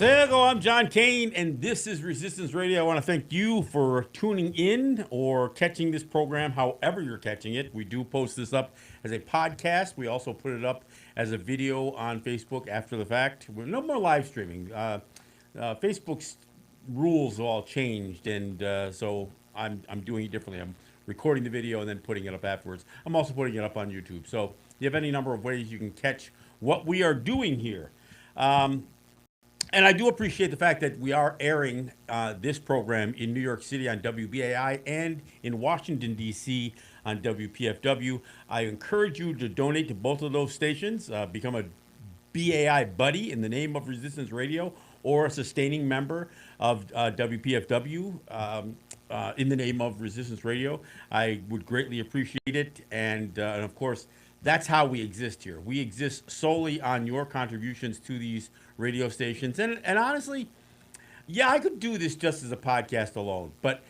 Hello, I'm John Kane, and this is Resistance Radio. I want to thank you for tuning in or catching this program, however you're catching it. We do post this up as a podcast. We also put it up as a video on Facebook after the fact. We're no more live streaming. Facebook's rules have all changed, and so I'm doing it differently. I'm recording the video and then putting it up afterwards. I'm also putting it up on YouTube. So you have any number of ways you can catch what we are doing here. And I do appreciate the fact that we are airing this program in New York City on WBAI and in Washington, D.C. on WPFW. I encourage you to donate to both of those stations, become a BAI buddy in the name of Resistance Radio, or a sustaining member of WPFW in the name of Resistance Radio. I would greatly appreciate it. And of course, that's how we exist here. We exist solely on your contributions to these radio stations. And honestly, yeah, I could do this just as a podcast alone, but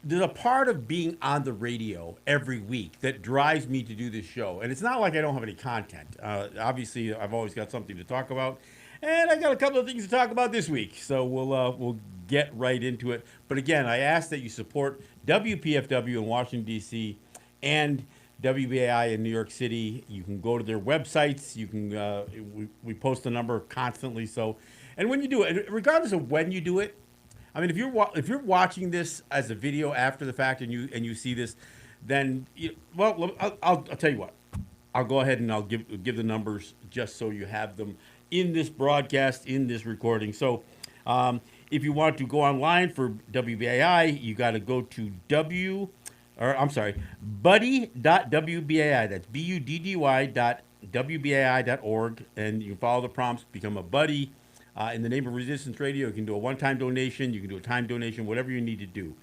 there's a part of being on the radio every week that drives me to do this show. And it's not like I don't have any content. Obviously, I've always got something to talk about. And I got a couple of things to talk about this week, so we'll get right into it. But again, I ask that you support WPFW in Washington, D.C. and WBAI in New York City. You can go to their websites. You can we post a number constantly. So, and when you do it, regardless of when you do it, I mean, if you're watching this as a video after the fact and you see this, then I'll tell you what. I'll go ahead and I'll give the numbers just so you have them in this broadcast, in this recording. So, if you want to go online for WBAI, you got to go to buddy.wbai. That's buddy.wbai.org, and you can follow the prompts, become a buddy. In the name of Resistance Radio, you can do a one-time donation, you can do a time donation, whatever you need to do.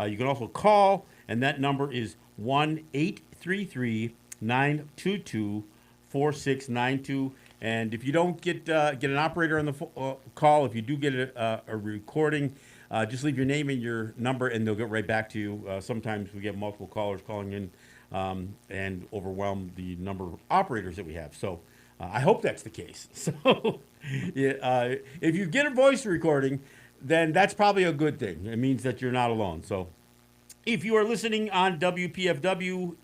You can also call, and that number is 1-833-922-4692. And if you don't get an operator on the call, if you do get a recording, just leave your name and your number, and they'll get right back to you. Sometimes we get multiple callers calling in and overwhelm the number of operators that we have. So I hope that's the case. So if you get a voice recording, then that's probably a good thing. It means that you're not alone. So if you are listening on WPFW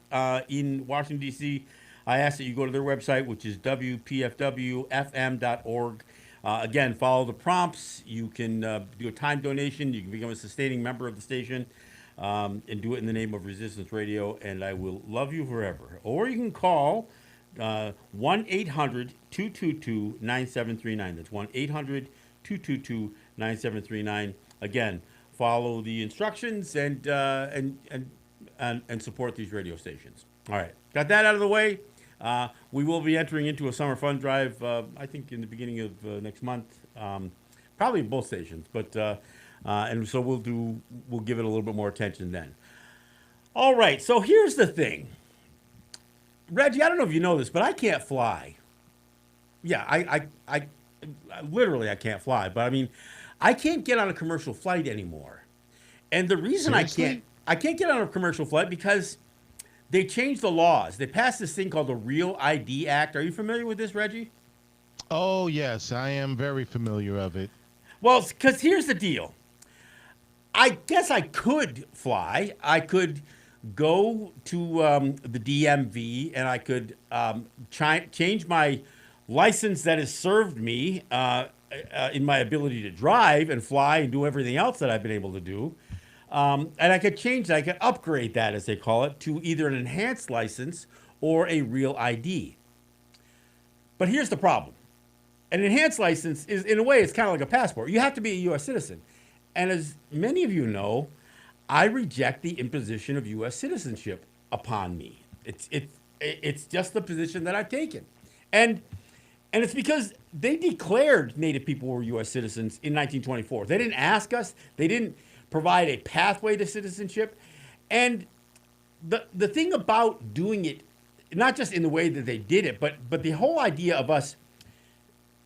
in Washington, D.C., I ask that you go to their website, which is WPFWFM.org. Again, follow the prompts. You can do a time donation. You can become a sustaining member of the station and do it in the name of Resistance Radio, and I will love you forever. Or you can call 1-800-222-9739. That's 1-800-222-9739. Again, follow the instructions and support these radio stations. All right, got that out of the way. We will be entering into a summer fund drive, I think in the beginning of next month, probably both stations, but and so we'll give it a little bit more attention then. All right, so here's the thing. Reggie, I don't know if you know this, but I can't fly. Yeah, I literally I can't fly, but I mean, I can't get on a commercial flight anymore. And the reason Seriously? I can't get on a commercial flight because they changed the laws. They passed this thing called the Real ID Act. Are you familiar with this, Reggie? Oh, yes, I am very familiar of it. Well, because here's the deal. I guess I could fly. I could go to the DMV and I could change my license that has served me in my ability to drive and fly and do everything else that I've been able to do. And I could change that. I could upgrade that, as they call it, to either an enhanced license or a real ID. But here's the problem. An enhanced license is, in a way, it's kind of like a passport. You have to be a U.S. citizen. And as many of you know, I reject the imposition of U.S. citizenship upon me. It's just the position that I've taken. And it's because they declared Native people were U.S. citizens in 1924. They didn't ask us. They didn't provide a pathway to citizenship. And the thing about doing it, not just in the way that they did it, but the whole idea of us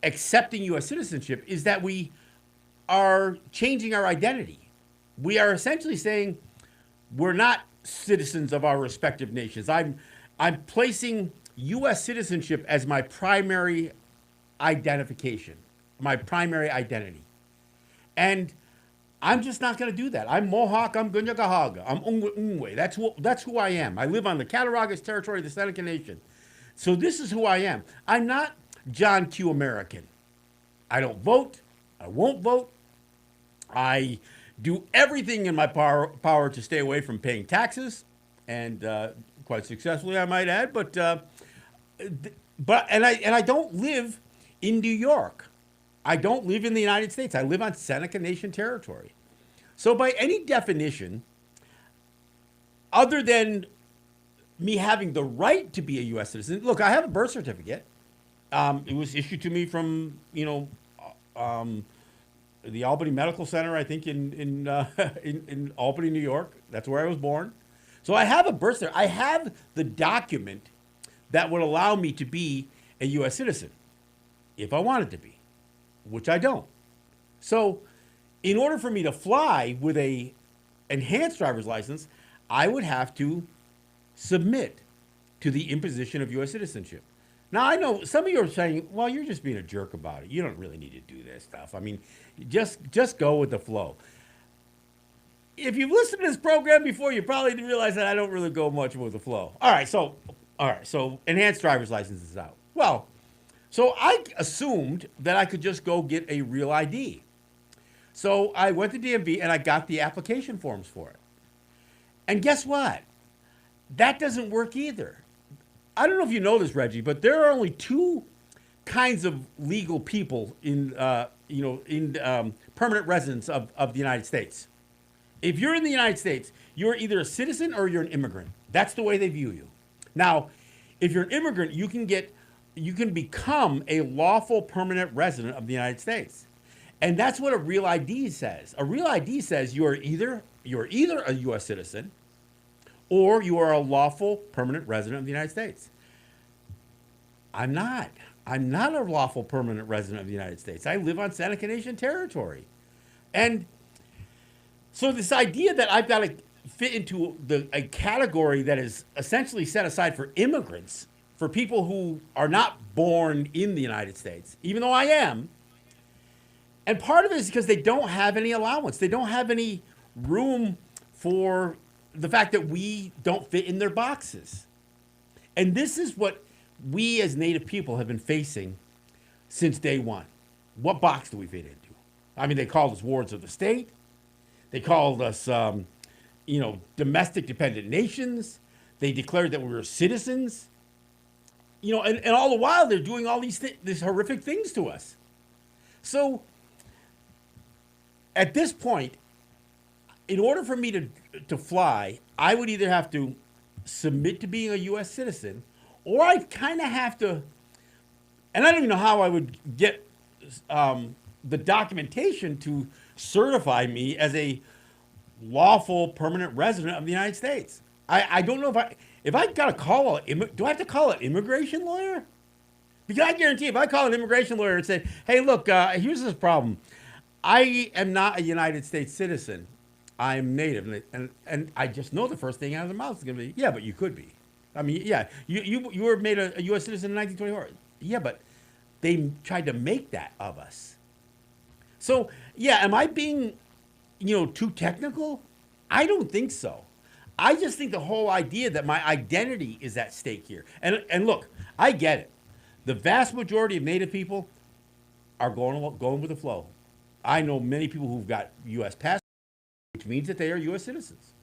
accepting U.S. citizenship is that we are changing our identity. We are essentially saying we're not citizens of our respective nations. I'm placing U.S. citizenship as my primary identification. my primary identity. And I'm just not going to do that. I'm Mohawk. I'm Gunyagahaga. I'm Ungwe. That's who I am. I live on the Cattaraugus territory of the Seneca Nation. So this is who I am. I'm not John Q. American. I don't vote. I won't vote. I do everything in my power to stay away from paying taxes, and quite successfully, I might add. But I don't live in New York. I don't live in the United States. I live on Seneca Nation territory. So by any definition, other than me having the right to be a U.S. citizen, look, I have a birth certificate. It was issued to me from, the Albany Medical Center, I think, in Albany, New York. That's where I was born. So I have a birth certificate. I have the document that would allow me to be a U.S. citizen if I wanted to be, which I don't. So in order for me to fly with a enhanced driver's license, I would have to submit to the imposition of U.S. citizenship. Now, I know some of you are saying, well, you're just being a jerk about it. You don't really need to do this stuff. I mean, just go with the flow. If you've listened to this program before, you probably didn't realize that I don't really go much with the flow. All right, so enhanced driver's license is out. Well, so I assumed that I could just go get a real ID. So I went to DMV and I got the application forms for it. And guess what? That doesn't work either. I don't know if you know this, Reggie, but there are only two kinds of legal people in permanent residents of the United States. If you're in the United States, you're either a citizen or you're an immigrant. That's the way they view you. Now, if you're an immigrant, you can become a lawful permanent resident of the United States. And that's what a real ID says. A real ID says you're either a U.S. citizen or you are a lawful permanent resident of the United States. I'm not. I'm not a lawful permanent resident of the United States. I live on Seneca Nation territory. And so this idea that I've got to fit into a category that is essentially set aside for immigrants, for people who are not born in the United States, even though I am, and part of it is because they don't have any allowance. They don't have any room for the fact that we don't fit in their boxes. And this is what we as Native people have been facing since day one. What box do we fit into? I mean, they called us wards of the state. They called us, domestic dependent nations. They declared that we were citizens. And all the while they're doing all these horrific things to us. So at this point, in order for me to fly, I would either have to submit to being a U.S. citizen, or I kind of have to, and I don't even know how I would get the documentation to certify me as a lawful permanent resident of the United States. I don't know if I got to call do I have to call an immigration lawyer? Because I guarantee if I call an immigration lawyer and say, hey, look, here's this problem. I am not a United States citizen. I'm Native, and I just know the first thing out of their mouth is going to be, yeah, but you could be. I mean, yeah, you were made a U.S. citizen in 1924. Yeah, but they tried to make that of us. So, yeah, am I being, too technical? I don't think so. I just think the whole idea that my identity is at stake here. And look, I get it. The vast majority of Native people are going with the flow. I know many people who've got U.S. passports, which means that they are U.S. citizens.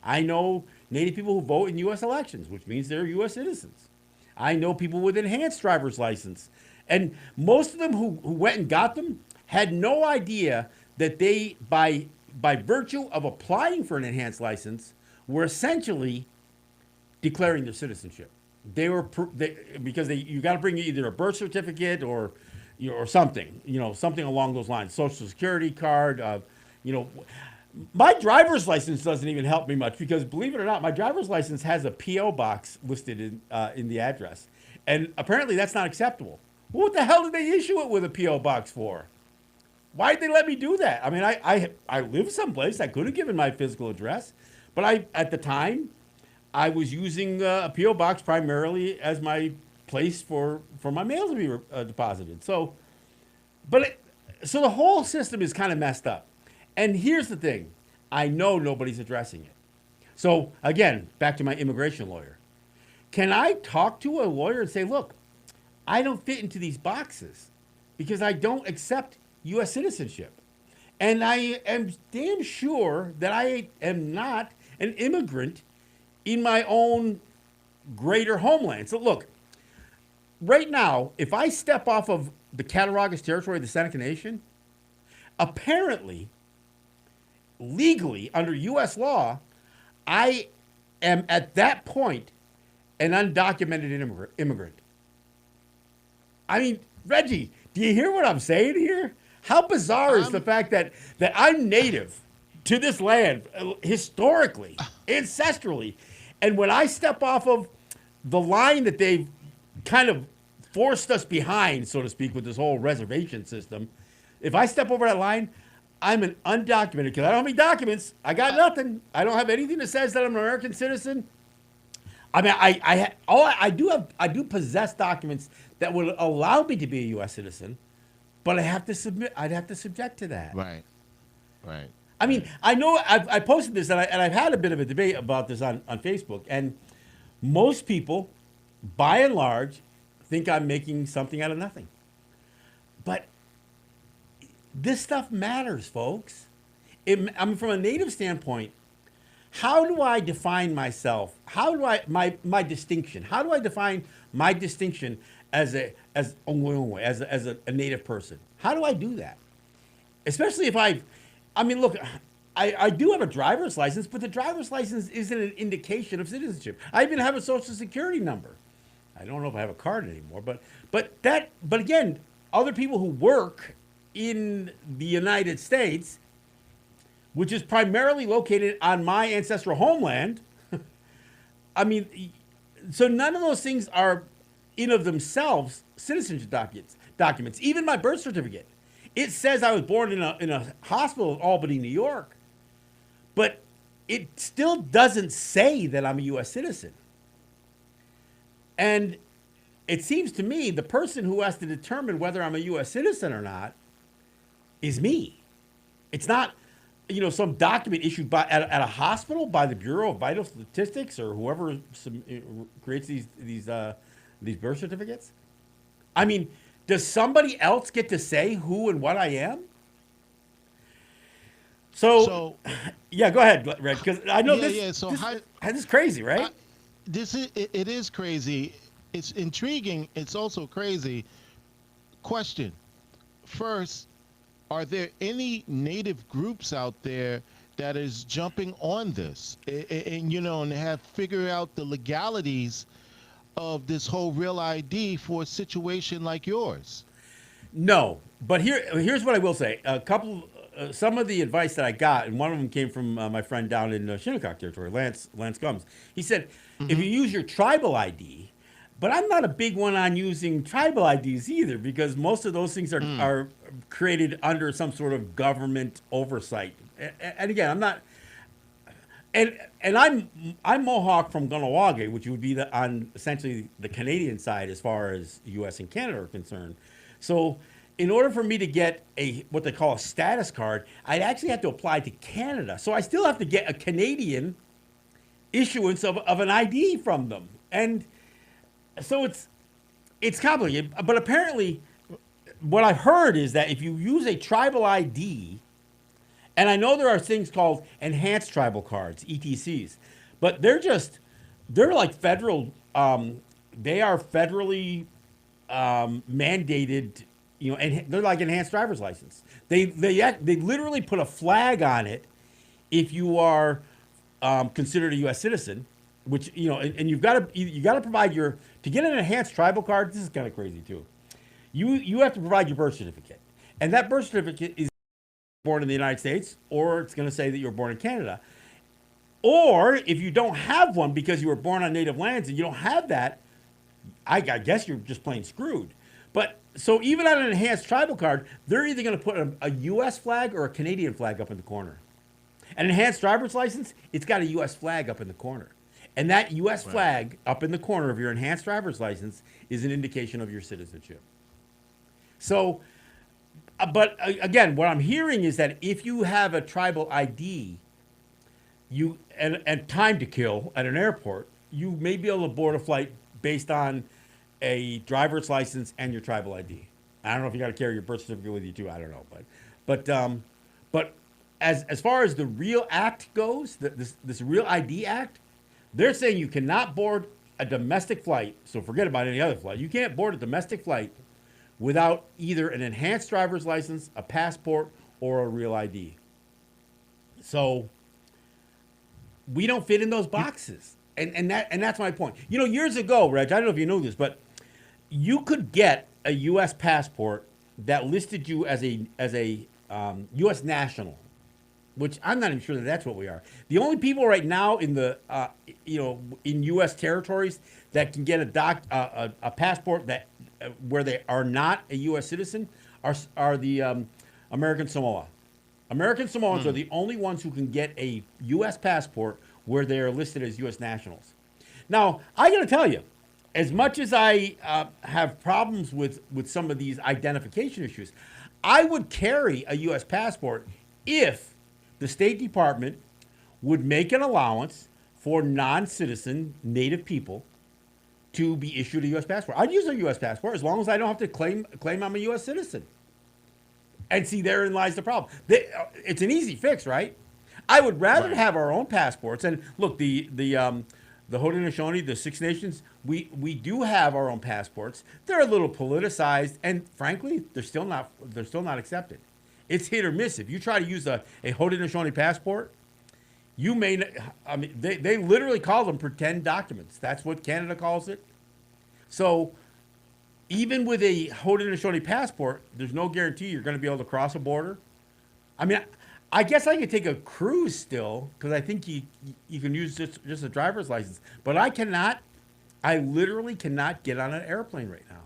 I know Native people who vote in U.S. elections, which means they're U.S. citizens. I know people with enhanced driver's license. And most of them who went and got them had no idea that they, by virtue of applying for an enhanced license, were essentially declaring their citizenship. Because you got to bring either a birth certificate or something, something along those lines, Social Security card, My driver's license doesn't even help me much because, believe it or not, my driver's license has a P.O. box listed in the address. And apparently that's not acceptable. What the hell did they issue it with a P.O. box for? Why did they let me do that? I mean, I live someplace. I could have given my physical address. But at the time, I was using a P.O. box primarily as my place for my mail to be deposited. So So the whole system is kind of messed up. And here's the thing. I know nobody's addressing it. So again, back to my immigration lawyer. Can I talk to a lawyer and say, look, I don't fit into these boxes because I don't accept U.S. citizenship. And I am damn sure that I am not an immigrant in my own greater homeland. So look, right now, if I step off of the Cattaraugus territory of the Seneca Nation, apparently, legally, under U.S. law, I am at that point an undocumented immigrant. I mean, Reggie, do you hear what I'm saying here? How bizarre is the fact that I'm native to this land historically, ancestrally, and when I step off of the line that they've kind of forced us behind, so to speak, with this whole reservation system, if I step over that line, I'm an undocumented because I don't have any documents. I got nothing. I don't have anything that says that I'm an American citizen. I mean, I do possess documents that would allow me to be a U.S. citizen, but I'd have to subject to that. Right. Right. I mean, I know I posted this and I've had a bit of a debate about this on Facebook, and most people, by and large, think I'm making something out of nothing. But this stuff matters, folks. I mean, from a native standpoint, how do I define myself? How do I my distinction? How do I define my distinction as a native person? How do I do that? Especially if I mean, look, I do have a driver's license, but the driver's license isn't an indication of citizenship. I even have a social security number. I don't know if I have a card anymore, but again, other people who work in the United States, which is primarily located on my ancestral homeland, I mean, so none of those things are in of themselves citizenship documents. Even my birth certificate, it says I was born in a hospital in Albany, New York, but it still doesn't say that I'm a U.S. citizen. And it seems to me the person who has to determine whether I'm a U.S. citizen or not is me. It's not, some document issued at a hospital by the Bureau of Vital Statistics or whoever creates these birth certificates. I mean, does somebody else get to say who and what I am? So yeah, go ahead, Red, because I know this is crazy, right? It is crazy. It's intriguing. It's also crazy. Question. First, are there any native groups out there that is jumping on this and have figured out the legalities of this whole real ID for a situation like yours? No, but here's what I will say. Some of the advice that I got, and one of them came from my friend down in Shinnecock territory, Lance Gums. He said, if you use your tribal ID, but I'm not a big one on using tribal IDs either, because most of those things are created under some sort of government oversight. And again, I'm not, and I'm Mohawk from Gunawaga, which would be on essentially the Canadian side as far as U.S. and Canada are concerned. So in order for me to get what they call a status card, I'd actually have to apply to Canada. So I still have to get a Canadian issuance of an ID from them. And so it's complicated. But apparently what I've heard is that if you use a tribal ID, and I know there are things called enhanced tribal cards, ETCs, but they're like federal, they are federally mandated, and they're like enhanced driver's license. They literally put a flag on it if you are considered a U.S. citizen, which and you got to provide to get an enhanced tribal card. This is kind of crazy too. You have to provide your birth certificate, and that birth certificate is born in the United States, or it's going to say that you were born in Canada. Or if you don't have one because you were born on native lands and you don't have that, I guess you're just plain screwed. But so even on an enhanced tribal card, they're either going to put a U.S. flag or a Canadian flag up in the corner. An enhanced driver's license, it's got a U.S. flag up in the corner. And that U.S. flag up in the corner of your enhanced driver's license is an indication of your citizenship. So But again, what I'm hearing is that if you have a tribal ID, and time to kill at an airport, you may be able to board a flight based on a driver's license and your tribal ID. I don't know if you got to carry your birth certificate with you too. I don't know, but as far as the Real Act goes, this Real ID Act, they're saying you cannot board a domestic flight. So forget about any other flight. You can't board a domestic flight without either an enhanced driver's license, a passport, or a Real ID. So we don't fit in those boxes. And that's my point. You know, years ago, Reg, I don't know if you know this, but you could get a U.S. passport that listed you as a U.S. national, which I'm not even sure that that's what we are. The only people right now in the in U.S. territories that can get a passport that where they are not a U.S. citizen are the American Samoa. American Samoans are the only ones who can get a U.S. passport where they are listed as U.S. nationals. Now, I got to tell you, as much as I have problems with some of these identification issues, I would carry a U.S. passport if the State Department would make an allowance for non-citizen Native people to be issued a U.S. passport. I'd use a U.S. passport as long as I don't have to claim I'm a U.S. citizen. And see, therein lies the problem. It's an easy fix, right? I would rather have our own passports. And look, the Haudenosaunee, the Six Nations, we do have our own passports. They're a little politicized, and frankly, they're still not accepted. It's hit or miss. If you try to use a Haudenosaunee passport, you may. I mean, they literally call them pretend documents. That's what Canada calls it. So even with a Haudenosaunee passport, there's no guarantee you're going to be able to cross a border. I mean, I guess I could take a cruise still because I think you can use just a driver's license, but I cannot. I literally cannot get on an airplane right now,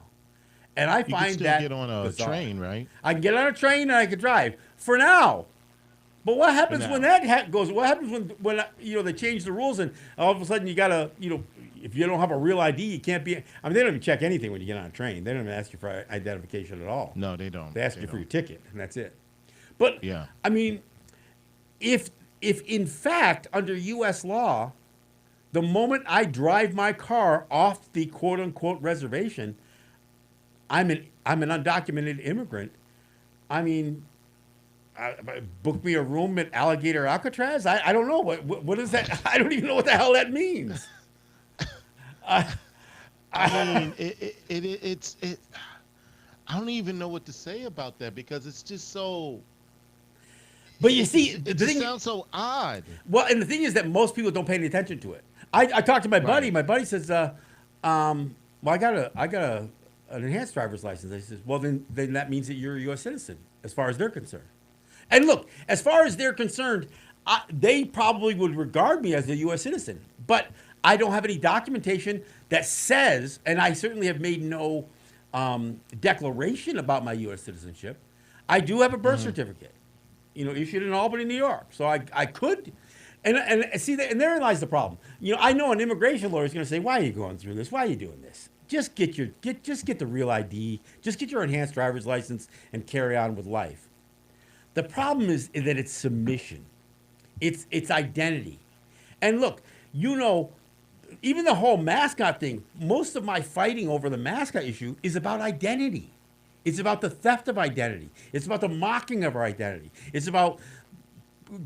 and I You find can still that get on a bizarre. train, right? I can get on a train and I can drive for now. But what happens when that goes? What happens when they change the rules and all of a sudden you gotta if you don't have a real ID you can't be. I mean they don't even check anything when you get on a train. They don't even ask you for identification at all. No, they don't. They ask you for your ticket and that's it. But yeah, I mean, if in fact under U.S. law, the moment I drive my car off the quote unquote reservation, I'm an undocumented immigrant. I mean. Book me a room at Alligator Alcatraz? I don't know. What is that? I don't even know what the hell that means. I mean, it's I don't even know what to say about that because it's just so. But you see, it just sounds so odd. Well, and the thing is that most people don't pay any attention to it. I talked to my buddy. My buddy says, well, I got an enhanced driver's license. I says, well, then that means that you're a U.S. citizen as far as they're concerned. And look, as far as they're concerned, they probably would regard me as a U.S. citizen. But I don't have any documentation that says, and I certainly have made no declaration about my U.S. citizenship. I do have a birth certificate, issued in Albany, New York. So I could, and see, and therein lies the problem. I know an immigration lawyer is going to say, "Why are you going through this? Why are you doing this? Just get the real ID, just get your enhanced driver's license, and carry on with life." The problem is that it's submission. It's identity. And look, even the whole mascot thing, most of my fighting over the mascot issue is about identity. It's about the theft of identity. It's about the mocking of our identity. It's about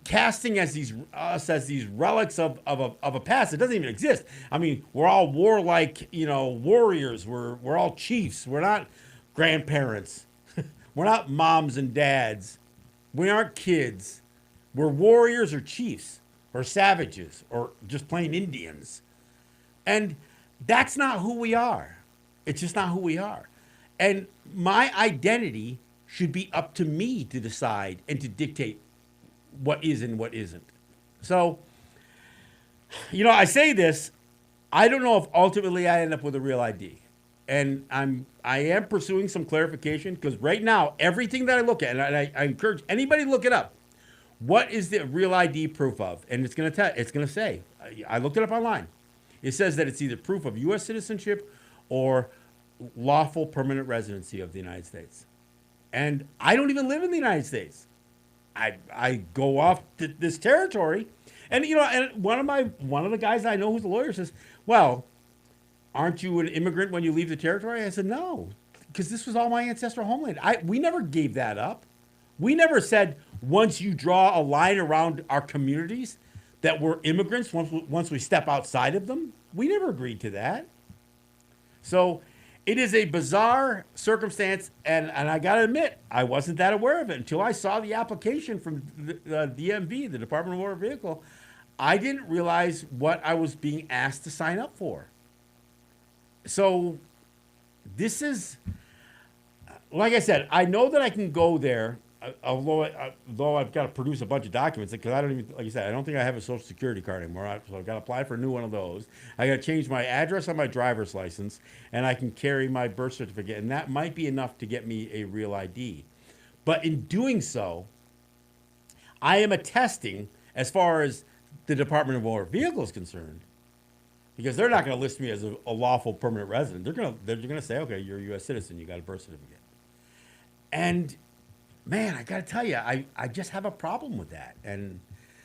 casting us as these relics of a past that doesn't even exist. I mean, we're all warlike, warriors. We're all chiefs. We're not grandparents. We're not moms and dads. We aren't kids. We're warriors or chiefs or savages or just plain Indians. And that's not who we are. It's just not who we are. And my identity should be up to me to decide and to dictate what is and what isn't. So, I say this, I don't know if ultimately I end up with a real ID. And I am pursuing some clarification because right now, everything that I look at, and I encourage anybody to look it up. What is the real ID proof of? And it's going to say, I looked it up online. It says that it's either proof of U.S. citizenship or lawful permanent residency of the United States. And I don't even live in the United States. I go off to this territory, and and one of the guys I know who's a lawyer says, "Well, aren't you an immigrant when you leave the territory?" I said, "No, because this was all my ancestral homeland. We never gave that up. We never said once you draw a line around our communities that we're immigrants once we step outside of them. We never agreed to that." So it is a bizarre circumstance, and I got to admit, I wasn't that aware of it until I saw the application from the DMV, the Department of Motor Vehicle. I didn't realize what I was being asked to sign up for. So this is, like I said, I know that I can go there, although I've got to produce a bunch of documents, because I don't even, like you said, I don't think I have a Social Security card anymore, so I've got to apply for a new one of those. I got to change my address on my driver's license, and I can carry my birth certificate, and that might be enough to get me a real ID. But in doing so, I am attesting, as far as the Department of Motor Vehicle is concerned, because they're not going to list me as a lawful permanent resident. They're going to say, okay, you're a U.S. citizen, you got a birth certificate. And man, I got to tell you, I just have a problem with that. And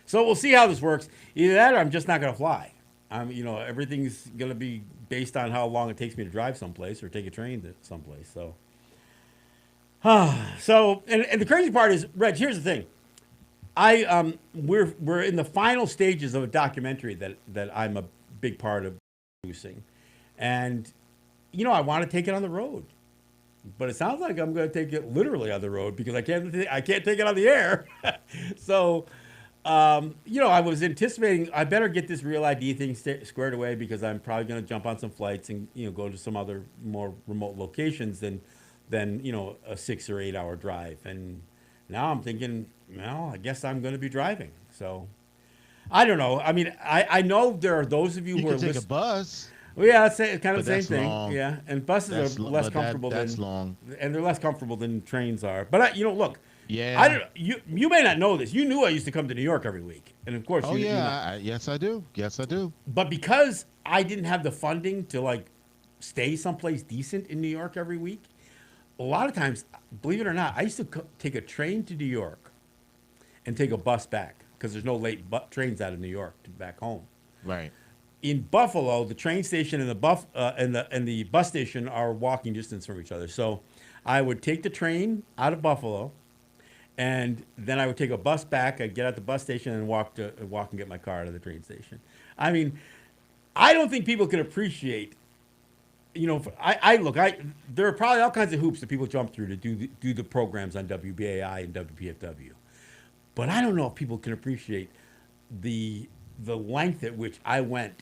so we'll see how this works. Either that or I'm just not going to fly. Everything's going to be based on how long it takes me to drive someplace or take a train to someplace. So, and the crazy part is, Reg, here's the thing. We're in the final stages of a documentary that I'm a big part of producing. And, I want to take it on the road. But it sounds like I'm going to take it literally on the road because I can't take it on the air. So, I was anticipating I better get this real ID thing squared away because I'm probably going to jump on some flights and go to some other more remote locations than a 6 or 8 hour drive. And now I'm thinking, well, I guess I'm going to be driving. So I don't know. I mean, I know there are those of you who can are take a bus. Well, yeah, it's kind of the same that's thing. long. Yeah, and buses are less comfortable that's long. and they're less comfortable than trains are. But look, Yeah. I don't. You may not know this. You knew I used to come to New York every week, and of course. Oh yeah, yes I do. Yes I do. But because I didn't have the funding to stay someplace decent in New York every week, a lot of times, believe it or not, I used to take a train to New York and take a bus back because there's no late trains out of New York to back home. Right. In Buffalo, the train station and the bus station are walking distance from each other. So I would take the train out of Buffalo, and then I would take a bus back. I'd get at the bus station and walk and get my car out of the train station. I mean, I don't think people can appreciate. There are probably all kinds of hoops that people jump through to do the programs on WBAI and WPFW, but I don't know if people can appreciate the length at which I went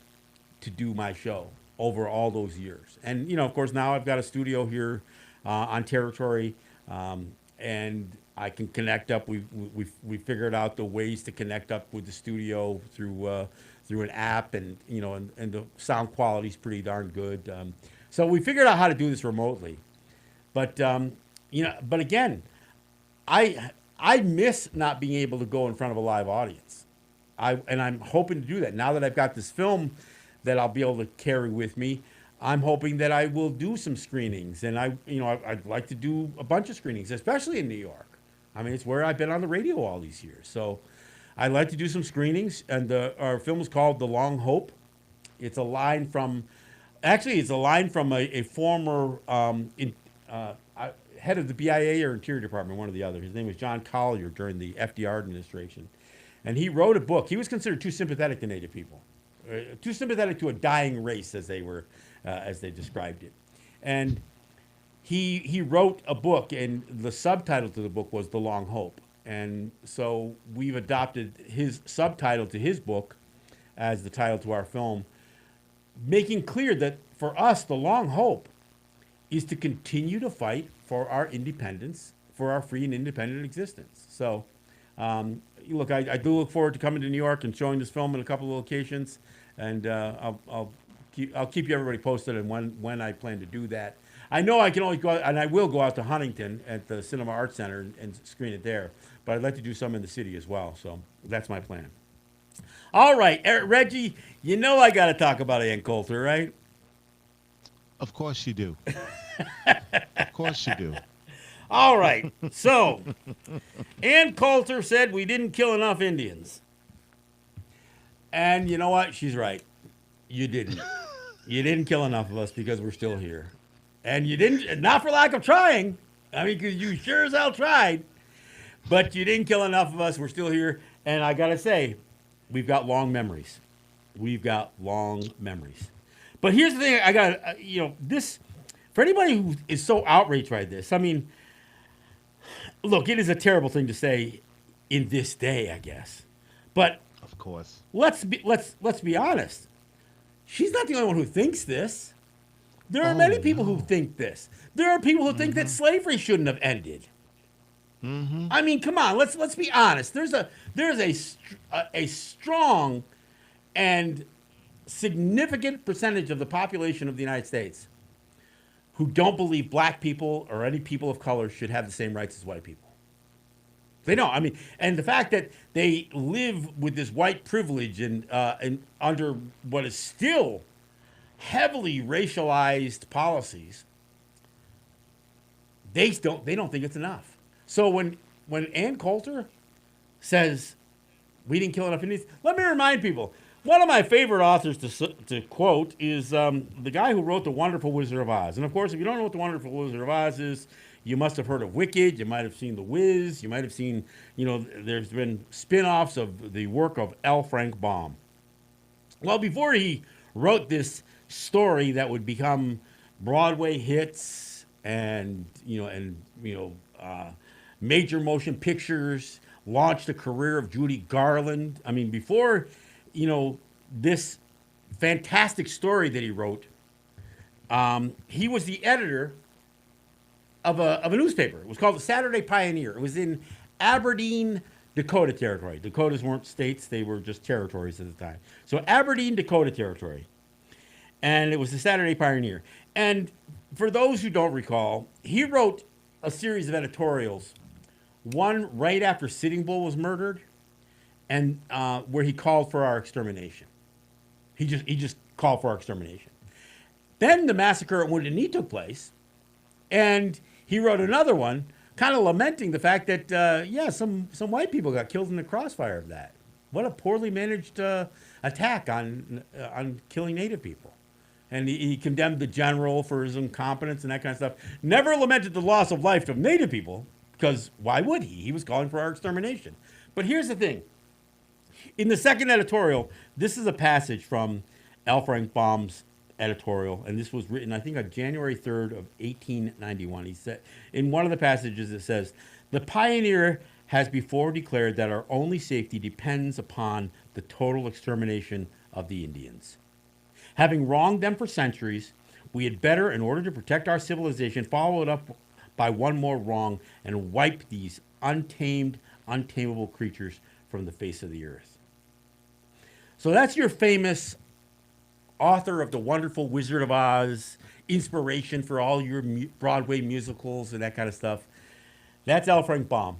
to do my show over all those years. And, of course, now I've got a studio here on territory, and I can connect up. We figured out the ways to connect up with the studio through an app, and, and the sound quality is pretty darn good. So we figured out how to do this remotely. But, but again, I miss not being able to go in front of a live audience. I'm hoping to do that now that I've got this film that I'll be able to carry with me. I'm hoping that I will do some screenings, and I'd like to do a bunch of screenings, especially in New York. I mean, it's where I've been on the radio all these years. So I'd like to do some screenings, and our film is called The Long Hope. It's a line from a former head of the BIA or Interior Department, one or the other. His name was John Collier during the FDR administration. And he wrote a book. He was considered too sympathetic to Native people, too sympathetic to a dying race, as they described it. And he wrote a book, and the subtitle to the book was The Long Hope. And so we've adopted his subtitle to his book as the title to our film, making clear that for us, the long hope is to continue to fight for our independence, for our free and independent existence. So, look, I do look forward to coming to New York and showing this film in a couple of locations, and I'll keep you everybody posted on when I plan to do that. I know I can only go out, and I will go out to Huntington at the Cinema Arts Center and screen it there, but I'd like to do some in the city as well. So that's my plan. All right, Reggie, I got to talk about Ann Coulter, right? Of course you do. Of course you do. All right. So, Ann Coulter said we didn't kill enough Indians. And you know what? She's right. You didn't. You didn't kill enough of us because we're still here. And you didn't, not for lack of trying. I mean, because you sure as hell tried. But you didn't kill enough of us. We're still here. And I got to say, we've got long memories. We've got long memories. But here's the thing. I got, this, for anybody who is so outraged by this, I mean, look, it is a terrible thing to say in this day, I guess. But Of course. let's be honest. She's not the only one who thinks this. There are Oh, many people no. who think this. There are people who think that slavery shouldn't have ended. I mean, come on, let's be honest. There's a strong and significant percentage of the population of the United States who don't believe black people or any people of color should have the same rights as white people. They don't. I mean, and the fact that they live with this white privilege and under what is still heavily racialized policies, they don't think it's enough. So when Ann Coulter says we didn't kill enough Indians, let me remind people. One of my favorite authors to quote is the guy who wrote The Wonderful Wizard of Oz. And of course, if you don't know what The Wonderful Wizard of Oz is, you must have heard of Wicked. You might have seen The Wiz. You might have seen, there's been spin-offs of the work of L. Frank Baum. Well, before he wrote this story that would become Broadway hits and major motion pictures, launched the career of Judy Garland. I mean, before this fantastic story that he wrote, he was the editor of a newspaper. It was called the Saturday Pioneer. It was in Aberdeen, Dakota Territory. Dakotas weren't states, they were just territories at the time. So Aberdeen, Dakota Territory. And it was the Saturday Pioneer. And for those who don't recall, he wrote a series of editorials, one right after Sitting Bull was murdered, and where he called for our extermination. He just called for our extermination. Then the massacre at Wounded Knee took place, and he wrote another one, kind of lamenting the fact that some white people got killed in the crossfire of that. What a poorly managed attack on killing Native people. And he condemned the general for his incompetence and that kind of stuff. Never lamented the loss of life of Native people, because why would he? He was calling for our extermination. But here's the thing. In the second editorial, this is a passage from L. Frank Baum's editorial, and this was written, I think, on January 3rd of 1891. He said, in one of the passages, it says, "The Pioneer has before declared that our only safety depends upon the total extermination of the Indians. Having wronged them for centuries, we had better, in order to protect our civilization, follow it up by one more wrong and wipe these untamed, untamable creatures from the face of the earth." So that's your famous author of The Wonderful Wizard of Oz, inspiration for all your Broadway musicals and that kind of stuff. That's L. Frank Baum.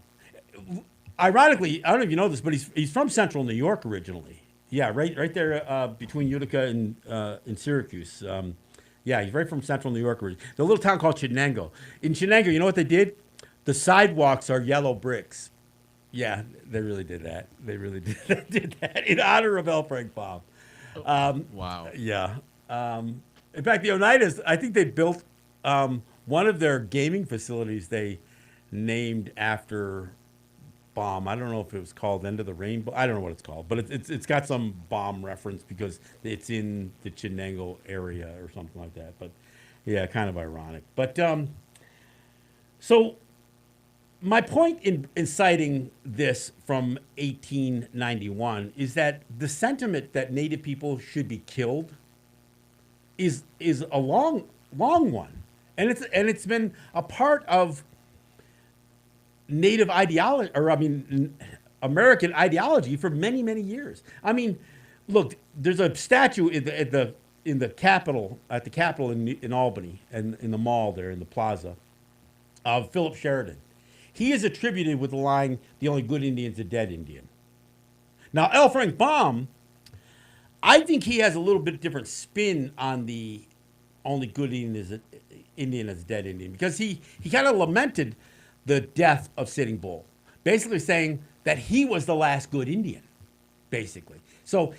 Ironically, I don't know if you know this, but he's from Central New York originally. Yeah, right there between Utica and Syracuse. He's right from Central New York originally. The little town called Chenango. In Chenango, you know what they did? The sidewalks are yellow bricks. Yeah, they really did that. They really did that in honor of L. Frank Baum. Wow. Yeah. In fact, the Oneidas, I think they built one of their gaming facilities they named after Baum. I don't know if it was called End of the Rainbow. I don't know what it's called, but it's got some Baum reference because it's in the Chenango area or something like that. But yeah, kind of ironic. But so my point in citing this from 1891 is that the sentiment that Native people should be killed is a long one, and it's been a part of Native ideology, American ideology for many years. I mean, look, there's a statue at the Capitol in Albany and in the mall there in the plaza of Philip Sheridan. He is attributed with the line, "The only good Indian's a dead Indian." Now, L. Frank Baum, I think he has a little bit different spin on the only good Indian is a dead Indian, because he kind of lamented the death of Sitting Bull, basically saying that he was the last good Indian, basically. So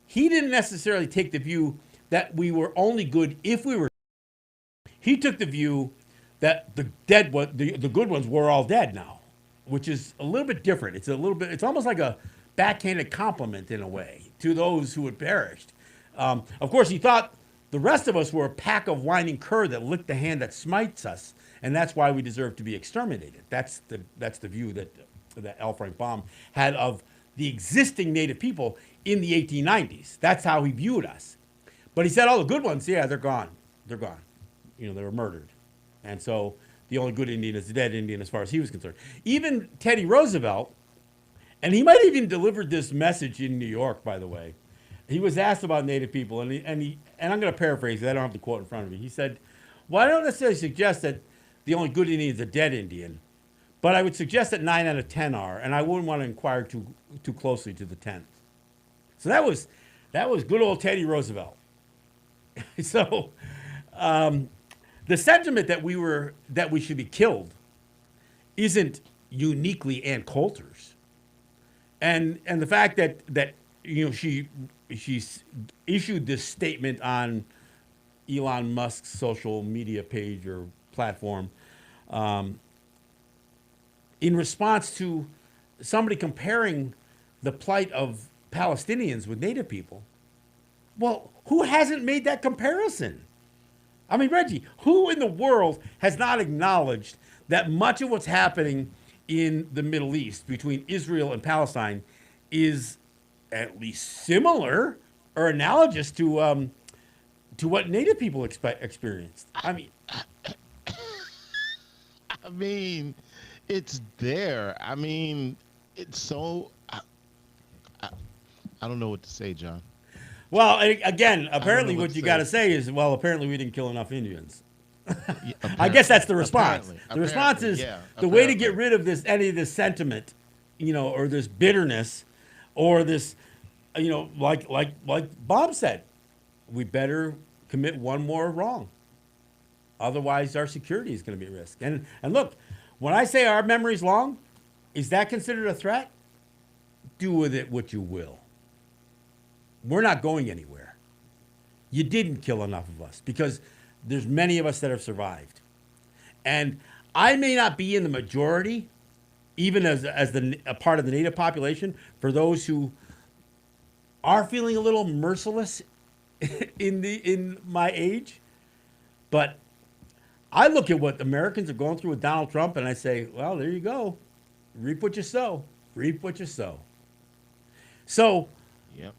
he didn't necessarily take the view that we were only good if we were. He took the view that the good ones were all dead now, which is a little bit different. It's almost like a backhanded compliment in a way to those who had perished. Of course, he thought the rest of us were a pack of whining cur that licked the hand that smites us, and that's why we deserve to be exterminated. That's the view that L. Frank Baum had of the existing native people in the 1890s. That's how he viewed us. But he said, all the good ones, yeah, they're gone. They're gone. They were murdered. And so the only good Indian is the dead Indian as far as he was concerned. Even Teddy Roosevelt, and he might have even delivered this message in New York, by the way. He was asked about Native people, and I'm going to paraphrase it. I don't have the quote in front of me. He said, well, I don't necessarily suggest that the only good Indian is a dead Indian, but I would suggest that 9 out of 10 are, and I wouldn't want to inquire too closely to the 10th. So that was good old Teddy Roosevelt. So the sentiment that we should be killed isn't uniquely Ann Coulter's, and the fact that she issued this statement on Elon Musk's social media page or platform in response to somebody comparing the plight of Palestinians with Native people. Well, who hasn't made that comparison? I mean, Reggie, who in the world has not acknowledged that much of what's happening in the Middle East between Israel and Palestine is at least similar or analogous to what Native people experienced? I mean, it's there. I mean, it's so. I don't know what to say, John. Well, again, apparently what you got to say is, well, apparently we didn't kill enough Indians. Yeah, I guess that's the response. The response is yeah, the way to get rid of any of this sentiment, or this bitterness, or this, like Bob said, we better commit one more wrong. Otherwise, our security is going to be at risk. And look, when I say our memory's long, is that considered a threat? Do with it what you will. We're not going anywhere. You didn't kill enough of us because there's many of us that have survived. And I may not be in the majority, even as a part of the Native population, for those who are feeling a little merciless in my age. But I look at what Americans are going through with Donald Trump and I say, well, there you go. Reap what you sow. Reap what you sow. So, yep.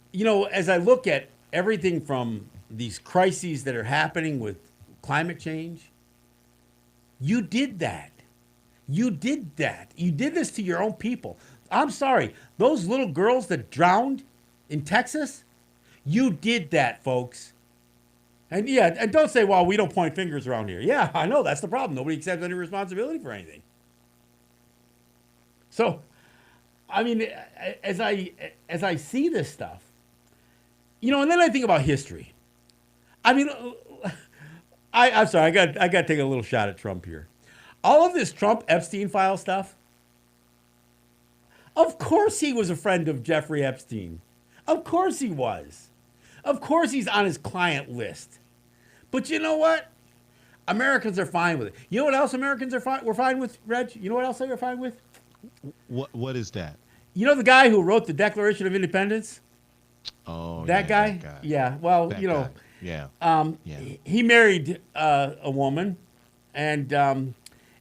As I look at everything from these crises that are happening with climate change, you did that. You did that. You did this to your own people. I'm sorry. Those little girls that drowned in Texas, you did that, folks. And yeah, and don't say, well, we don't point fingers around here. Yeah, I know that's the problem. Nobody accepts any responsibility for anything. So, I mean, as I see this stuff, and then I think about history. I mean, I'm sorry, I got to take a little shot at Trump here. All of this Trump Epstein file stuff. Of course he was a friend of Jeffrey Epstein. Of course he was. Of course he's on his client list. But you know what? Americans are fine with it. You know what else Americans were fine with, Reg? You know what else they were fine with? What is that? You know the guy who wrote the Declaration of Independence? Oh, that guy? Yeah. Well, that guy. Yeah. He married a woman, and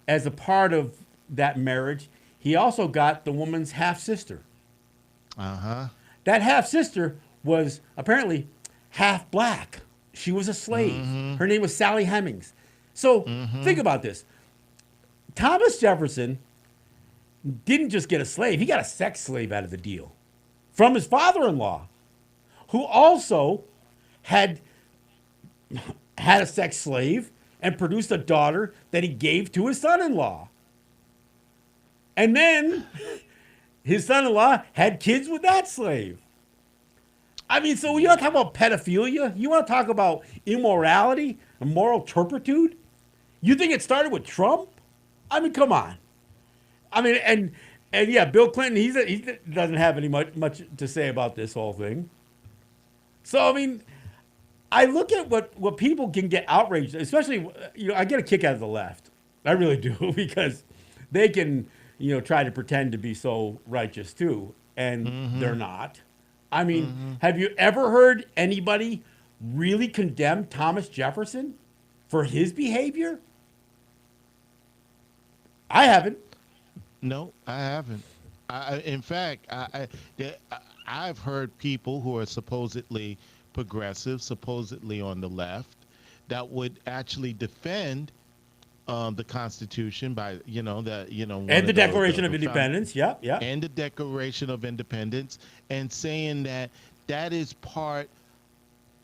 as a part of that marriage, he also got the woman's half sister. That half sister was apparently half black. She was a slave. Mm-hmm. Her name was Sally Hemings. So think about this. Thomas Jefferson didn't just get a slave. He got a sex slave out of the deal from his father-in-law, who also had a sex slave and produced a daughter that he gave to his son-in-law. And then his son-in-law had kids with that slave. I mean, so you want to talk about pedophilia? You want to talk about immorality and moral turpitude? You think it started with Trump? I mean, come on. I mean, and yeah, Bill Clinton, he doesn't have any much to say about this whole thing. So I mean, I look at what people can get outraged, especially I get a kick out of the left. I really do because they can try to pretend to be so righteous too, and they're not. I mean, have you ever heard anybody really condemn Thomas Jefferson for his behavior? I haven't. No, I haven't. In fact, I've heard people who are supposedly progressive, supposedly on the left, that would actually defend the Constitution by one And the of Declaration of the Independence. Yep, yep. and the Declaration of Independence, and saying that that is part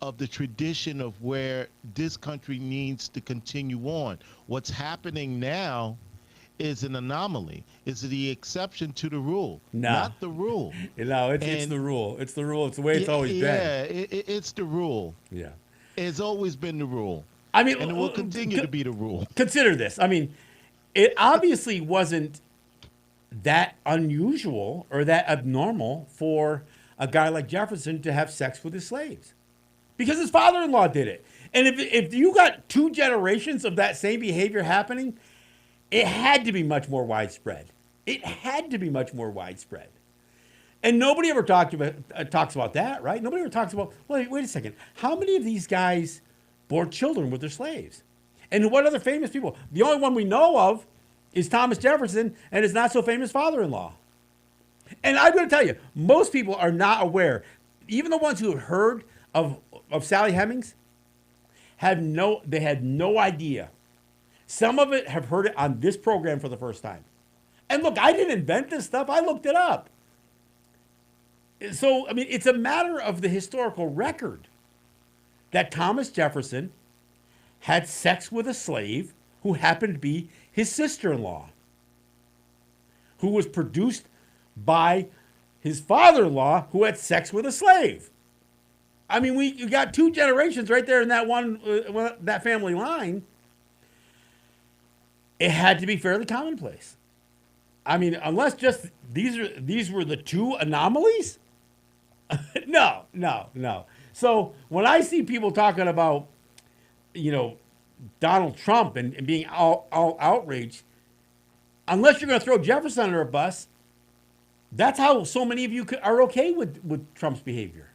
of the tradition of where this country needs to continue on. What's happening now is an anomaly. It's the exception to the rule, No. not the rule. It's the rule. It's the rule. It's the way it's always been. Yeah, it's the rule. Yeah. It's always been the rule. I mean, And it will continue to be the rule. Consider this. I mean, it obviously wasn't that unusual or that abnormal for a guy like Jefferson to have sex with his slaves because his father-in-law did it. And if you got two generations of that same behavior happening, it had to be much more widespread. It had to be much more widespread. And nobody ever talks about that, right? Nobody ever talks about, wait a second. How many of these guys bore children with their slaves? And what other famous people? The only one we know of is Thomas Jefferson and his not so famous father-in-law. And I'm going to tell you, most people are not aware. Even the ones who have heard of Sally Hemings had no idea. Some of it have heard it on this program for the first time. And look, I didn't invent this stuff. I looked it up. So, I mean, it's a matter of the historical record that Thomas Jefferson had sex with a slave who happened to be his sister-in-law, who was produced by his father-in-law who had sex with a slave. I mean, you got two generations right there in that that family line. It had to be fairly commonplace. I mean, unless just these were the two anomalies. No. So when I see people talking about, Donald Trump and being all outraged, unless you're going to throw Jefferson under a bus, that's how so many of you are okay with Trump's behavior.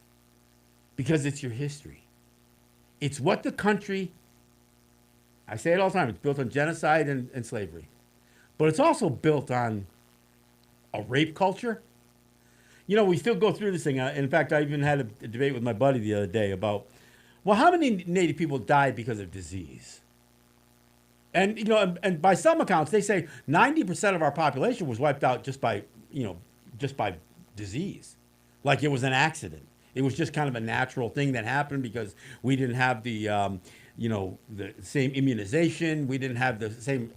Because it's your history. It's what the country, I say it all the time, it's built on genocide and slavery. But it's also built on a rape culture. We still go through this thing. In fact, I even had a debate with my buddy the other day about, well, how many Native people died because of disease? And, and by some accounts, they say 90% of our population was wiped out just by disease. Like it was an accident. It was just kind of a natural thing that happened because we didn't have the same immunization. We didn't have the same,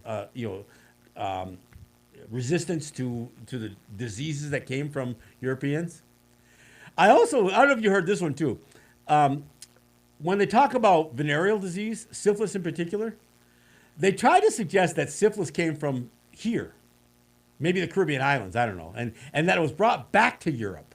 resistance to the diseases that came from Europeans. I don't know if you heard this one too. When they talk about venereal disease, syphilis in particular, they try to suggest that syphilis came from here, maybe the Caribbean islands, I don't know, and that it was brought back to Europe.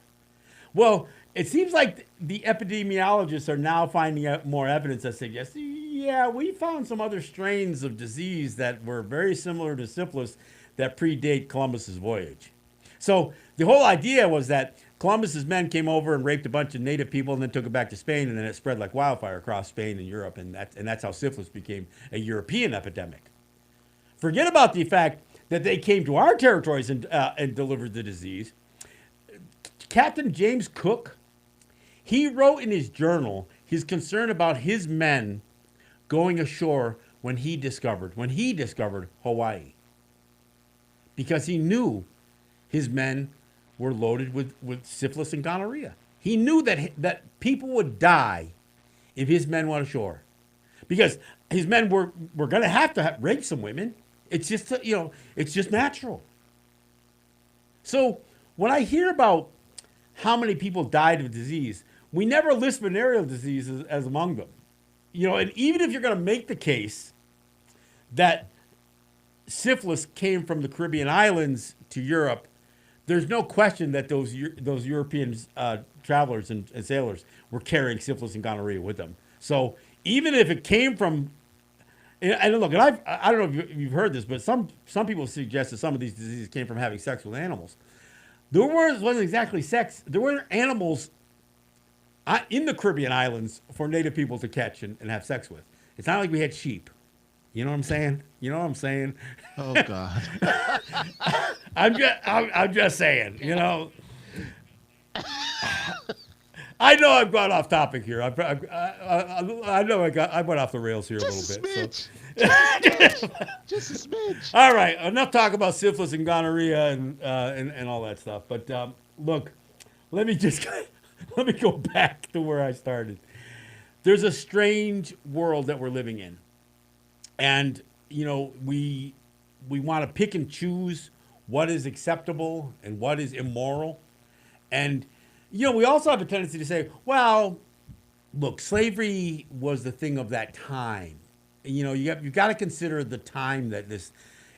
Well, it seems like the epidemiologists are now finding out more evidence that suggests, yeah, we found some other strains of disease that were very similar to syphilis that predate Columbus's voyage. So the whole idea was that Columbus's men came over and raped a bunch of native people and then took it back to Spain, and then it spread like wildfire across Spain and Europe, and that's how syphilis became a European epidemic. Forget about the fact that they came to our territories and delivered the disease. Captain James Cook, he wrote in his journal his concern about his men going ashore when he discovered Hawaii. Because he knew his men were loaded with syphilis and gonorrhea. He knew that people would die if his men went ashore. Because his men were going to have rape some women. It's just, it's just natural. So when I hear about how many people died of disease, we never list venereal diseases as among them. And even if you're going to make the case that syphilis came from the Caribbean islands to Europe, there's no question that those European travelers and sailors were carrying syphilis and gonorrhea with them. So even if it came from, and look, and I don't know if you've heard this, but some people suggest that some of these diseases came from having sex with animals. There wasn't exactly sex. There were animals in the Caribbean islands for native people to catch and have sex with. It's not like we had sheep. You know what I'm saying? You know what I'm saying? Oh God. I'm just saying. You know. I know I've gone off topic here. I know I went off the rails here Just a little bit. So. Just a smidge. All right, enough talk about syphilis and gonorrhea and all that stuff. But look, let me go back to where I started. There's a strange world that we're living in, and you know we want to pick and choose what is acceptable and what is immoral, and you know we also have a tendency to say, well, look, slavery was the thing of that time. You know, you've got to consider the time that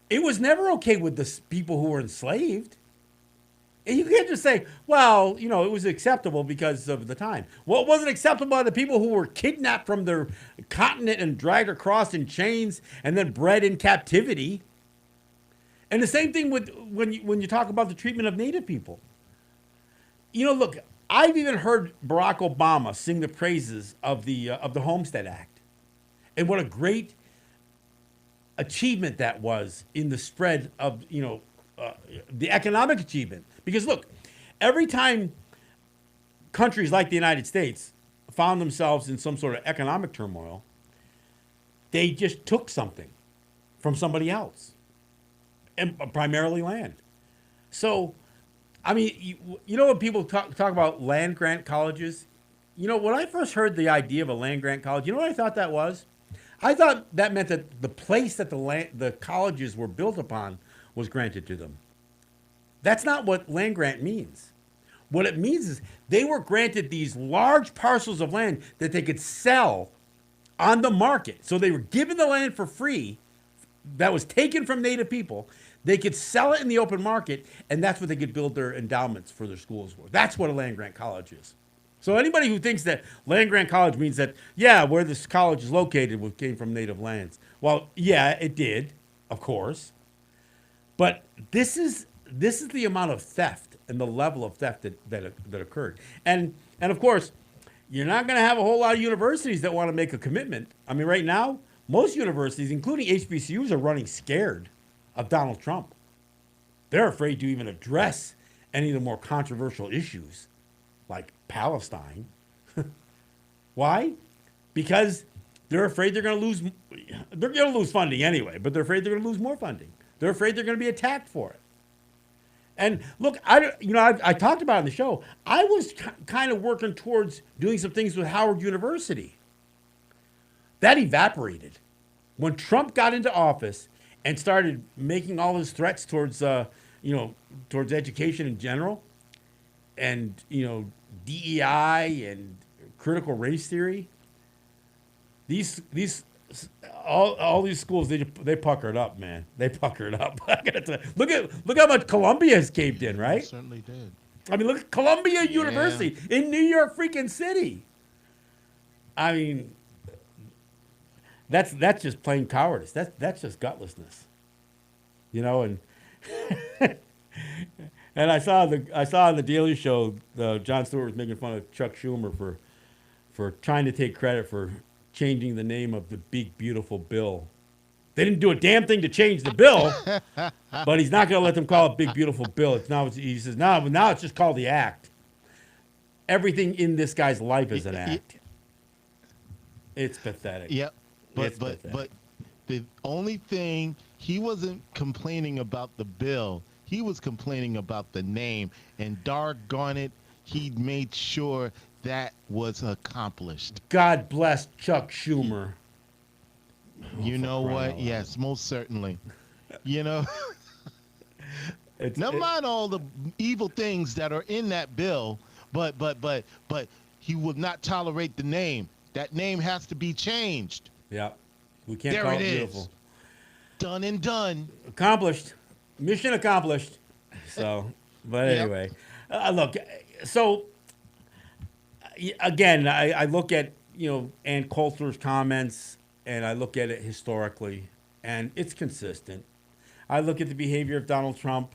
it was never okay with the people who were enslaved. And you can't just say, well, you know, it was acceptable because of the time. Well, it wasn't acceptable by the people who were kidnapped from their continent and dragged across in chains and then bred in captivity. And the same thing with when you talk about the treatment of Native people. You know, look, I've even heard Barack Obama sing the praises of the Homestead Act. And what a great achievement that was in the spread of, you know, the economic achievement. Because look, every time countries like the United States found themselves in some sort of economic turmoil, they just took something from somebody else, and primarily land. So, I mean, you know when people talk about land grant colleges, you know, when I first heard the idea of a land grant college, you know what I thought that was? I thought that meant that the place that the colleges were built upon was granted to them. That's not what land grant means. What it means is they were granted these large parcels of land that they could sell on the market. So they were given the land for free that was taken from Native people. They could sell it in the open market, and that's what they could build their endowments for their schools for. That's what a land grant college is. So anybody who thinks that land grant college means that, yeah, where this college is located came from native lands. Well, yeah, it did, of course. But this is the amount of theft and the level of theft that occurred. And of course, you're not going to have a whole lot of universities that want to make a commitment. I mean, right now, most universities, including HBCUs, are running scared of Donald Trump. They're afraid to even address any of the more controversial issues, like Palestine. Why? Because they're afraid they're going to lose. They're going to lose funding anyway, but they're afraid they're going to lose more funding. They're afraid they're going to be attacked for it. And look, I talked about it in the show. I was kind of working towards doing some things with Howard University. That evaporated when Trump got into office and started making all his threats towards towards education in general, and DEI and critical race theory. All these schools, they puckered up, man. They puckered up. Look how much Columbia has caved in, right? It certainly did. I mean, look at Columbia University in New York freaking City. I mean, that's just plain cowardice. That's just gutlessness, and and I saw on the Daily Show, Jon Stewart was making fun of Chuck Schumer for trying to take credit for changing the name of the big, beautiful bill. They didn't do a damn thing to change the bill, but he's not going to let them call it big, beautiful bill. He says, now it's just called the act. Everything in this guy's life is an act. It's pathetic. Yep. But the only thing, he wasn't complaining about the bill. He was complaining about the name. And doggone it, he made sure that was accomplished. God bless Chuck Schumer. You know what? Yes, most certainly. Never mind all the evil things that are in that bill, but he would not tolerate the name. That name has to be changed. Yeah, we can't call it beautiful. Done and done. Accomplished. Mission accomplished. So, but Yep. anyway, look. So again, I look at Ann Coulter's comments, and I look at it historically, and it's consistent. I look at the behavior of Donald Trump,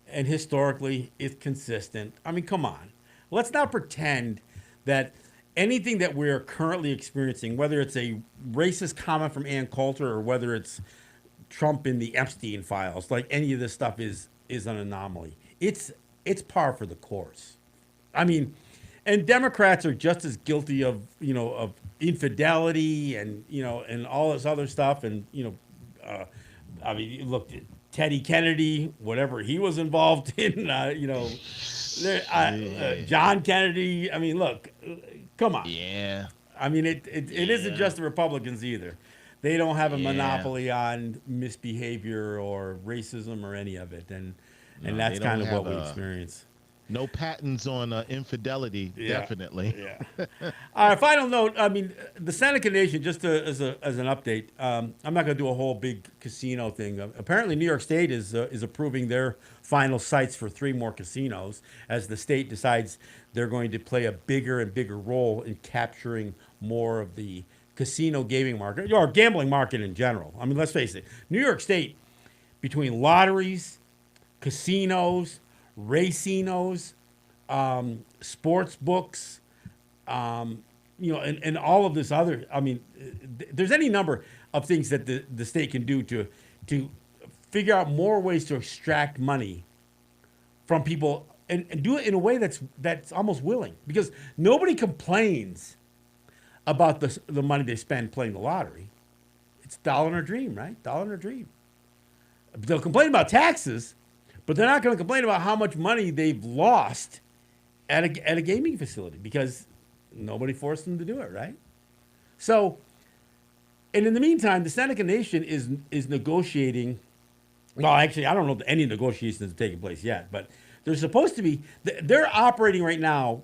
and historically, it's consistent. I mean, come on. Let's not pretend that anything that we're currently experiencing, whether it's a racist comment from Ann Coulter or whether it's Trump in the Epstein files, like any of this stuff is an anomaly. It's par for the course. I mean, and Democrats are just as guilty of of infidelity and and all this other stuff. And I mean, you look at Teddy Kennedy, whatever he was involved in. John Kennedy. I mean, look, come on. Yeah. I mean, it isn't just the Republicans either. They don't have a monopoly on misbehavior or racism or any of it, and that's they don't kind of what have we experience. No patents on infidelity, definitely. Yeah. All right, final note. I mean, the Seneca Nation, just as an update, I'm not going to do a whole big casino thing. Apparently, New York State is approving their final sites for 3 more casinos as the state decides they're going to play a bigger and bigger role in capturing more of the casino gaming market, or gambling market in general. I mean, let's face it. New York State, between lotteries, casinos, racinos, sports books, and all of this other. I mean, there's any number of things that the state can do to figure out more ways to extract money from people and do it in a way that's almost willing, because nobody complains about the money they spend playing the lottery. It's dollar and a dream, right? Dollar and a dream. They'll complain about taxes, but they're not going to complain about how much money they've lost at a gaming facility because nobody forced them to do it, right? So, and in the meantime, the Seneca Nation is negotiating. Well, actually, I don't know if any negotiations have taken place yet, but they're supposed to be. They're operating right now,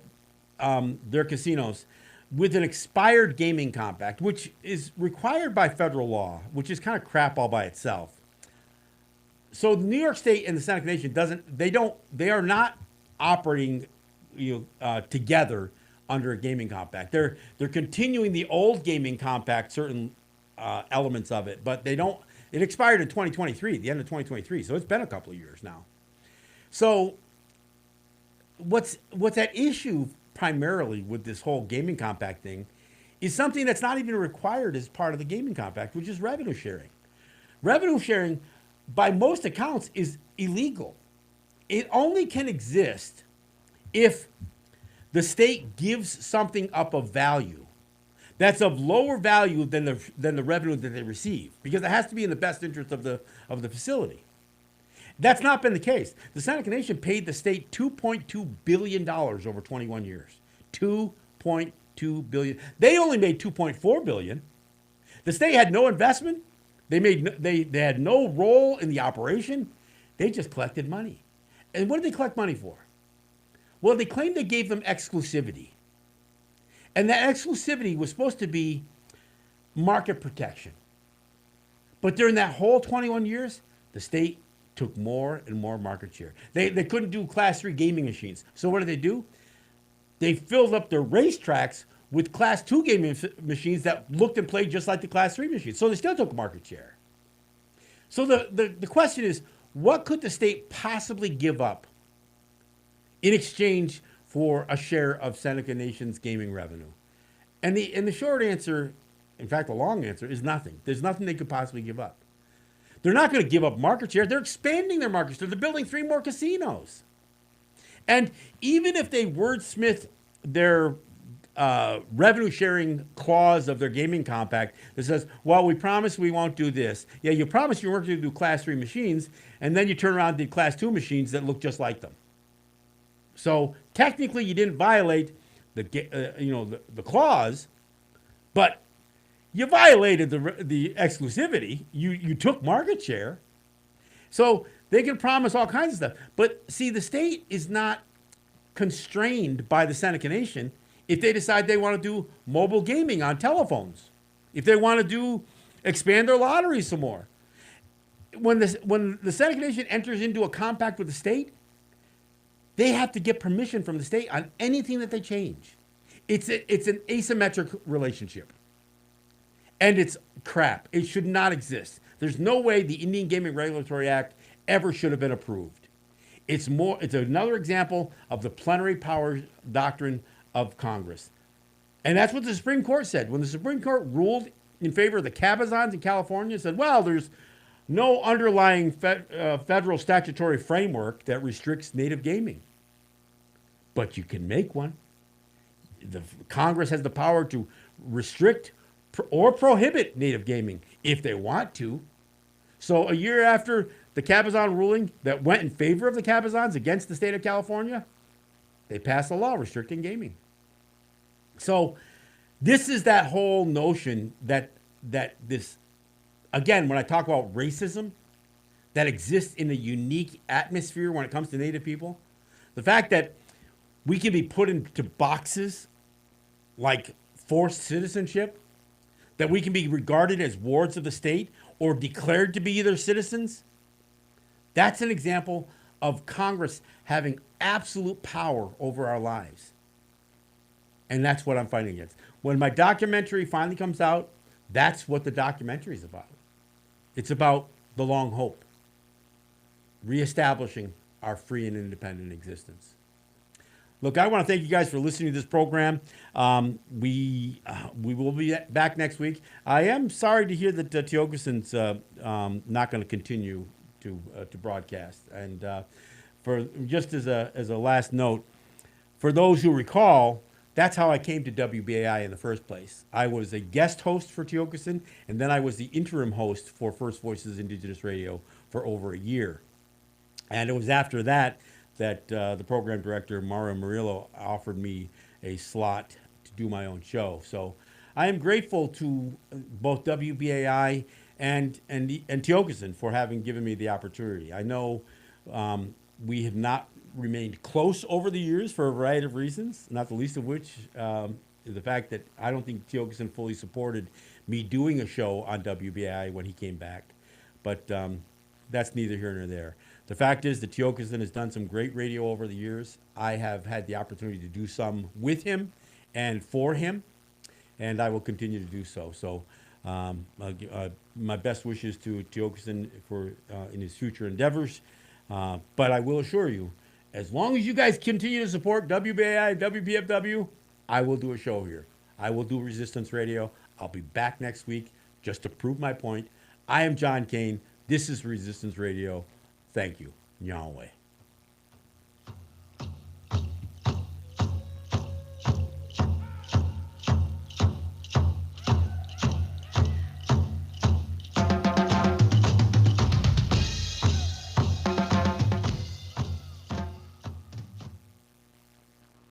their casinos, with an expired gaming compact, which is required by federal law, which is kind of crap all by itself. So New York State and the Seneca Nation they are not operating together under a gaming compact. They're continuing the old gaming compact, certain elements of it, but they don't. It expired in 2023, the end of 2023, so it's been a couple of years now. So what's at issue primarily with this whole gaming compact thing is something that's not even required as part of the gaming compact, which is revenue sharing. Revenue sharing, by most accounts, is illegal. It only can exist if the state gives something up of value that's of lower value than the revenue that they receive, because it has to be in the best interest of the facility. That's not been the case. The Seneca Nation paid the state $2.2 billion over 21 years. $2.2 billion. They only made $2.4 billion. The state had no investment. They had no role in the operation. They just collected money. And what did they collect money for? Well, they claimed they gave them exclusivity. And that exclusivity was supposed to be market protection. But during that whole 21 years, the state took more and more market share. They couldn't do Class 3 gaming machines. So what did they do? They filled up their racetracks with Class 2 gaming machines that looked and played just like the Class 3 machines. So they still took market share. So the question is, what could the state possibly give up in exchange for a share of Seneca Nation's gaming revenue? And the short answer, in fact, the long answer, is nothing. There's nothing they could possibly give up. They're not going to give up market share. They're expanding their market share. They're building 3 more casinos. And even if they wordsmith their revenue sharing clause of their gaming compact that says, well, we promise we won't do this. Yeah, you promise you weren't going to do Class 3 machines, and then you turn around and did Class 2 machines that look just like them. So technically you didn't violate the clause, but you violated the exclusivity. You took market share. So they can promise all kinds of stuff. But see, the state is not constrained by the Seneca Nation if they decide they want to do mobile gaming on telephones, if they want to expand their lottery some more. when the Seneca Nation enters into a compact with the state, they have to get permission from the state on anything that they change. It's an asymmetric relationship, and it's crap. It should not exist. There's no way the Indian Gaming Regulatory Act ever should have been approved. It's another example of the plenary power doctrine of Congress. And that's what the Supreme Court said. When the Supreme Court ruled in favor of the cabazons in California, it said, well, there's no underlying federal statutory framework that restricts native gaming. But you can make one. The Congress has the power to restrict or prohibit native gaming if they want to. So a year after the cabazon ruling that went in favor of the cabazons against the state of California, they passed a law restricting gaming. So this is that whole notion that this, again, when I talk about racism that exists in a unique atmosphere when it comes to Native people, the fact that we can be put into boxes like forced citizenship, that we can be regarded as wards of the state or declared to be either citizens, that's an example of Congress having absolute power over our lives. And that's what I'm fighting against. When my documentary finally comes out, that's what the documentary is about. It's about the long hope, reestablishing our free and independent existence. Look, I want to thank you guys for listening to this program. We will be back next week. I am sorry to hear that Tiogason's not going to continue to broadcast. And for just as a last note, for those who recall, that's how I came to WBAI in the first place. I was a guest host for Tiogason, and then I was the interim host for First Voices Indigenous Radio for over a year. And it was after that the program director, Mario Murillo, offered me a slot to do my own show. So I am grateful to both WBAI and Tiogason for having given me the opportunity. I know we have not remained close over the years for a variety of reasons, not the least of which is the fact that I don't think Tiogason fully supported me doing a show on WBAI when he came back. But that's neither here nor there. The fact is that Tiogason has done some great radio over the years. I have had the opportunity to do some with him and for him, and I will continue to do so. So my best wishes to Tiogason for in his future endeavors. But I will assure you, as long as you guys continue to support WBAI, WPFW, I will do a show here. I will do Resistance Radio. I'll be back next week just to prove my point. I am John Kane. This is Resistance Radio. Thank you. Yahweh.